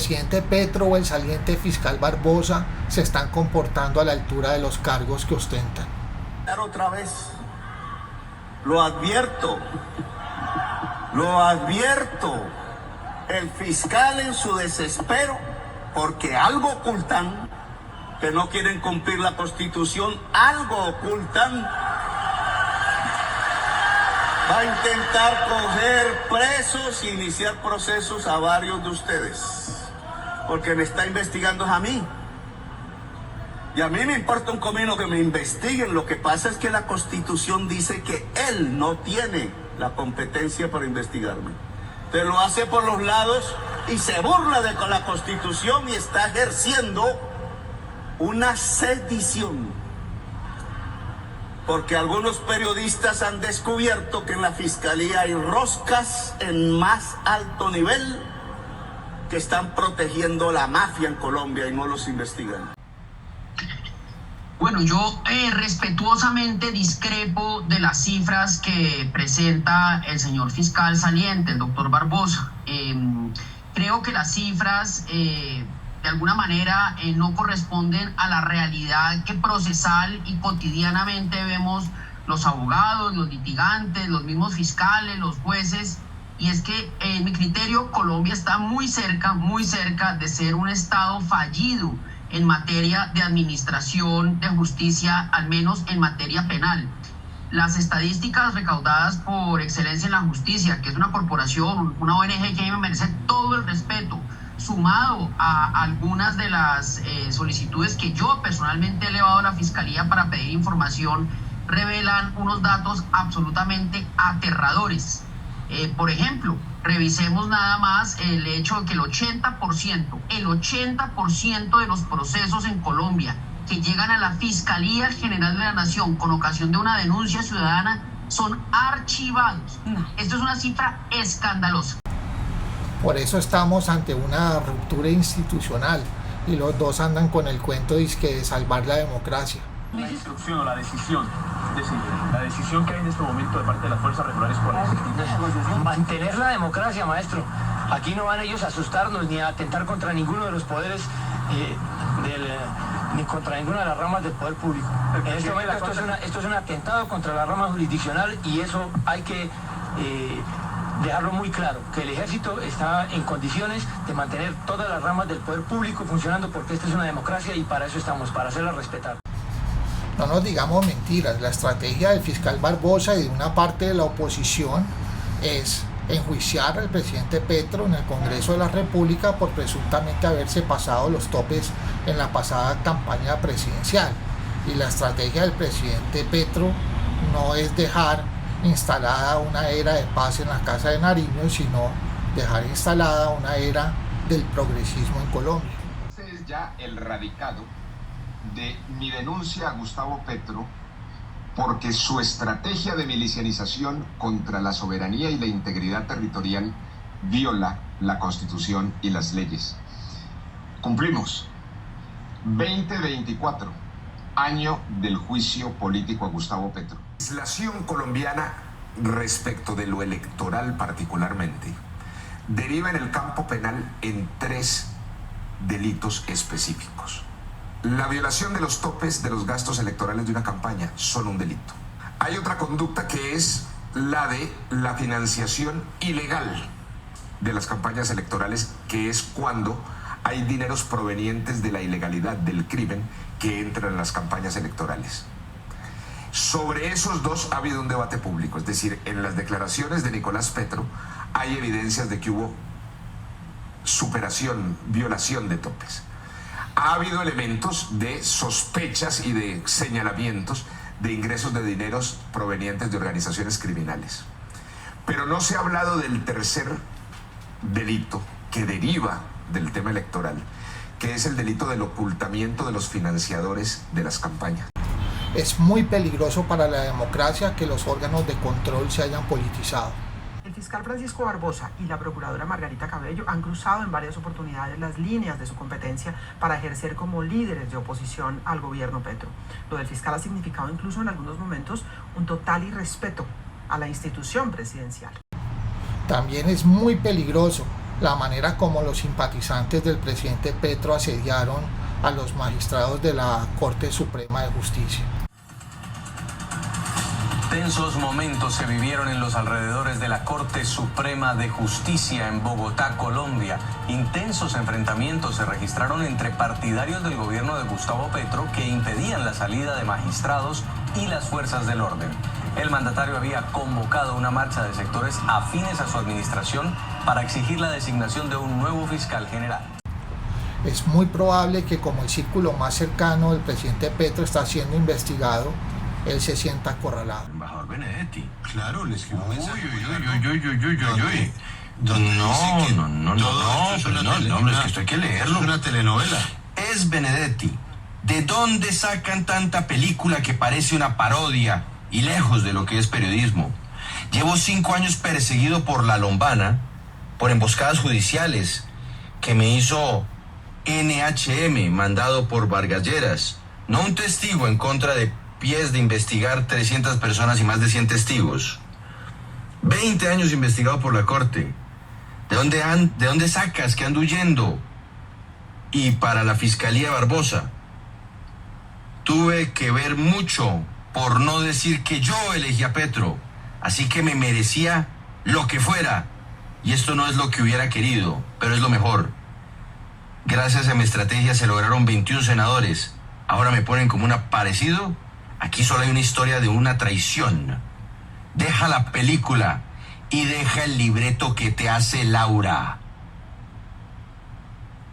presidente Petro o el saliente fiscal Barbosa se están comportando a la altura de los cargos que ostentan. Otra vez, lo advierto, el fiscal en su desespero, porque algo ocultan, que no quieren cumplir la Constitución, algo ocultan, va a intentar coger presos e iniciar procesos a varios de ustedes, porque me está investigando a mí. Y a mí me importa un comino que me investiguen. Lo que pasa es que la Constitución dice que él no tiene la competencia para investigarme. Te lo hace por los lados y se burla de la Constitución y está ejerciendo una sedición. Porque algunos periodistas han descubierto que en la Fiscalía hay roscas en más alto nivel que están protegiendo la mafia en Colombia y no los investigan. Bueno, yo respetuosamente discrepo de las cifras que presenta el señor fiscal saliente, el doctor Barbosa. Creo que las cifras de alguna manera no corresponden a la realidad que procesal y cotidianamente vemos los abogados, los litigantes, los mismos fiscales, los jueces. Y es que en mi criterio Colombia está muy cerca de ser un estado fallido en materia de administración de justicia, al menos en materia penal. Las estadísticas recaudadas por Excelencia en la Justicia, que es una corporación, una ONG que a mí me merece todo el respeto, sumado a algunas de las solicitudes que yo personalmente he elevado a la Fiscalía para pedir información, revelan unos datos absolutamente aterradores. Por ejemplo, revisemos nada más el hecho de que el 80% de los procesos en Colombia que llegan a la Fiscalía General de la Nación con ocasión de una denuncia ciudadana son archivados. Esto es una cifra escandalosa. Por eso estamos ante una ruptura institucional y los dos andan con el cuento de salvar la democracia. La instrucción o la decisión, es decir, la decisión que hay en este momento de parte de las fuerzas regulares, ¿cuál es? Mantener la democracia, maestro. Aquí no van ellos a asustarnos ni a atentar contra ninguno de los poderes, ni contra ninguna de las ramas del poder público. En este momento esto es un atentado contra la rama jurisdiccional y eso hay que dejarlo muy claro, que el ejército está en condiciones de mantener todas las ramas del poder público funcionando porque esta es una democracia y para eso estamos, para hacerla respetar. No nos digamos mentiras, la estrategia del fiscal Barbosa y de una parte de la oposición es enjuiciar al presidente Petro en el Congreso de la República por presuntamente haberse pasado los topes en la pasada campaña presidencial. Y la estrategia del presidente Petro no es dejar instalada una era de paz en la Casa de Nariño, sino dejar instalada una era del progresismo en Colombia. Este es ya el radicado de mi denuncia a Gustavo Petro porque su estrategia de milicianización contra la soberanía y la integridad territorial viola la Constitución y las leyes. Cumplimos 2024, año del juicio político a Gustavo Petro. La legislación colombiana respecto de lo electoral particularmente deriva en el campo penal en 3 delitos específicos. La violación de los topes de los gastos electorales de una campaña son un delito. Hay otra conducta que es la de la financiación ilegal de las campañas electorales, que es cuando hay dineros provenientes de la ilegalidad del crimen que entran en las campañas electorales. Sobre esos dos ha habido un debate público, es decir, en las declaraciones de Nicolás Petro hay evidencias de que hubo superación, violación de topes. Ha habido elementos de sospechas y de señalamientos de ingresos de dineros provenientes de organizaciones criminales. Pero no se ha hablado del tercer delito que deriva del tema electoral, que es el delito del ocultamiento de los financiadores de las campañas. Es muy peligroso para la democracia que los órganos de control se hayan politizado. El fiscal Francisco Barbosa y la procuradora Margarita Cabello han cruzado en varias oportunidades las líneas de su competencia para ejercer como líderes de oposición al gobierno Petro. Lo del fiscal ha significado incluso en algunos momentos un total irrespeto a la institución presidencial. También es muy peligroso la manera como los simpatizantes del presidente Petro asediaron a los magistrados de la Corte Suprema de Justicia. Tensos momentos se vivieron en los alrededores de la Corte Suprema de Justicia en Bogotá, Colombia. Intensos enfrentamientos se registraron entre partidarios del gobierno de Gustavo Petro que impedían la salida de magistrados y las fuerzas del orden. El mandatario había convocado una marcha de sectores afines a su administración para exigir la designación de un nuevo fiscal general. Es muy probable que como el círculo más cercano del presidente Petro está siendo investigado, él se sienta acorralado. Embajador Benedetti. Claro, le escribo un mensaje. No, es que esto hay que leerlo. Es una telenovela. Es Benedetti. ¿De dónde sacan tanta película que parece una parodia y lejos de lo que es periodismo? Llevo 5 años perseguido por la Lombana, por emboscadas judiciales que me hizo NHM, mandado por Vargas Lleras. No un testigo en contra de pies de investigar 300 personas y más de 100 testigos. 20 años investigado por la Corte. ¿De dónde sacas que ando huyendo? Y para la Fiscalía Barbosa. Tuve que ver mucho por no decir que yo elegí a Petro. Así que me merecía lo que fuera. Y esto no es lo que hubiera querido, pero es lo mejor. Gracias a mi estrategia se lograron 21 senadores. Ahora me ponen como un aparecido. Aquí solo hay una historia de una traición. Deja la película y deja el libreto que te hace Laura.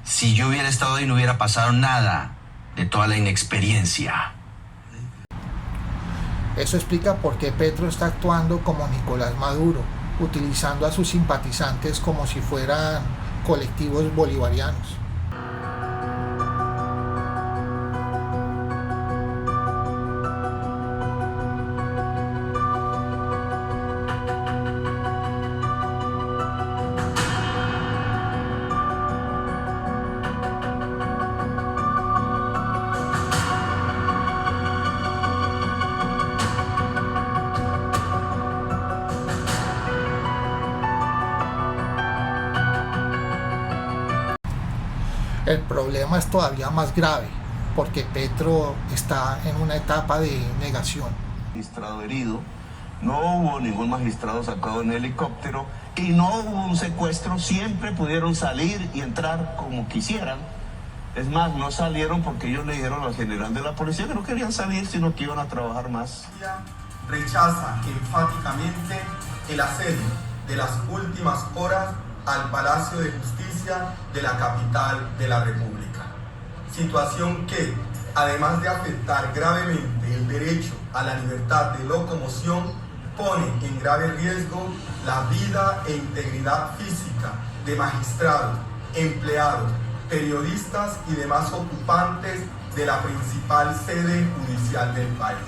Si yo hubiera estado ahí no hubiera pasado nada de toda la inexperiencia. Eso explica por qué Petro está actuando como Nicolás Maduro, utilizando a sus simpatizantes como si fueran colectivos bolivarianos. El problema es todavía más grave, porque Petro está en una etapa de negación. Magistrado herido, no hubo ningún magistrado sacado en helicóptero y no hubo un secuestro, siempre pudieron salir y entrar como quisieran. Es más, no salieron porque ellos le dijeron al general de la policía que no querían salir, sino que iban a trabajar más. Rechaza enfáticamente el asedio de las últimas horas al Palacio de Justicia de la capital de la República. Situación que, además de afectar gravemente el derecho a la libertad de locomoción, pone en grave riesgo la vida e integridad física de magistrados, empleados, periodistas y demás ocupantes de la principal sede judicial del país.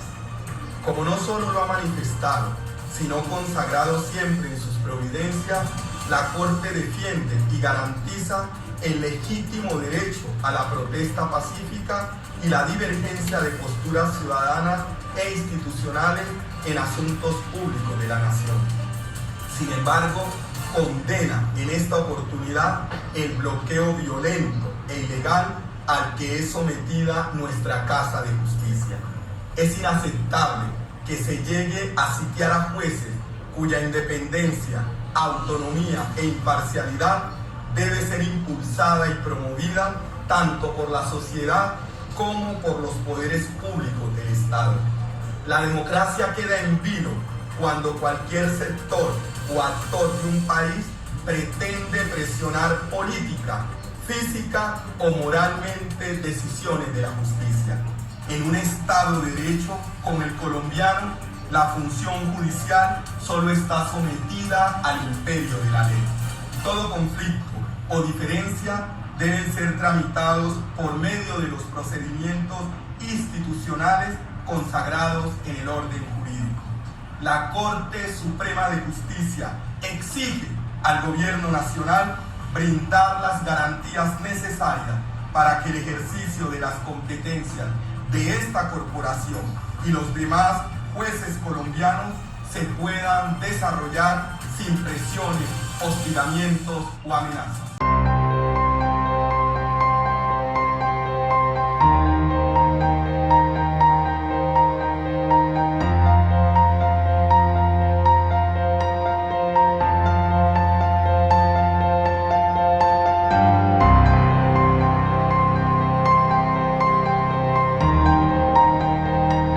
Como no solo lo ha manifestado, sino consagrado siempre en sus providencias, la Corte defiende y garantiza el legítimo derecho a la protesta pacífica y la divergencia de posturas ciudadanas e institucionales en asuntos públicos de la nación. Sin embargo, condena en esta oportunidad el bloqueo violento e ilegal al que es sometida nuestra Casa de Justicia. Es inaceptable que se llegue a sitiar a jueces cuya independencia, autonomía e imparcialidad debe ser impulsada y promovida tanto por la sociedad como por los poderes públicos del Estado. La democracia queda en vilo cuando cualquier sector o actor de un país pretende presionar política, física o moralmente decisiones de la justicia. En un Estado de Derecho como el colombiano, la función judicial solo está sometida al imperio de la ley. Todo conflicto o diferencia deben ser tramitados por medio de los procedimientos institucionales consagrados en el orden jurídico. La Corte Suprema de Justicia exige al Gobierno Nacional brindar las garantías necesarias para que el ejercicio de las competencias de esta corporación y los demás jueces colombianos se puedan desarrollar sin presiones hostigamientos o amenazas.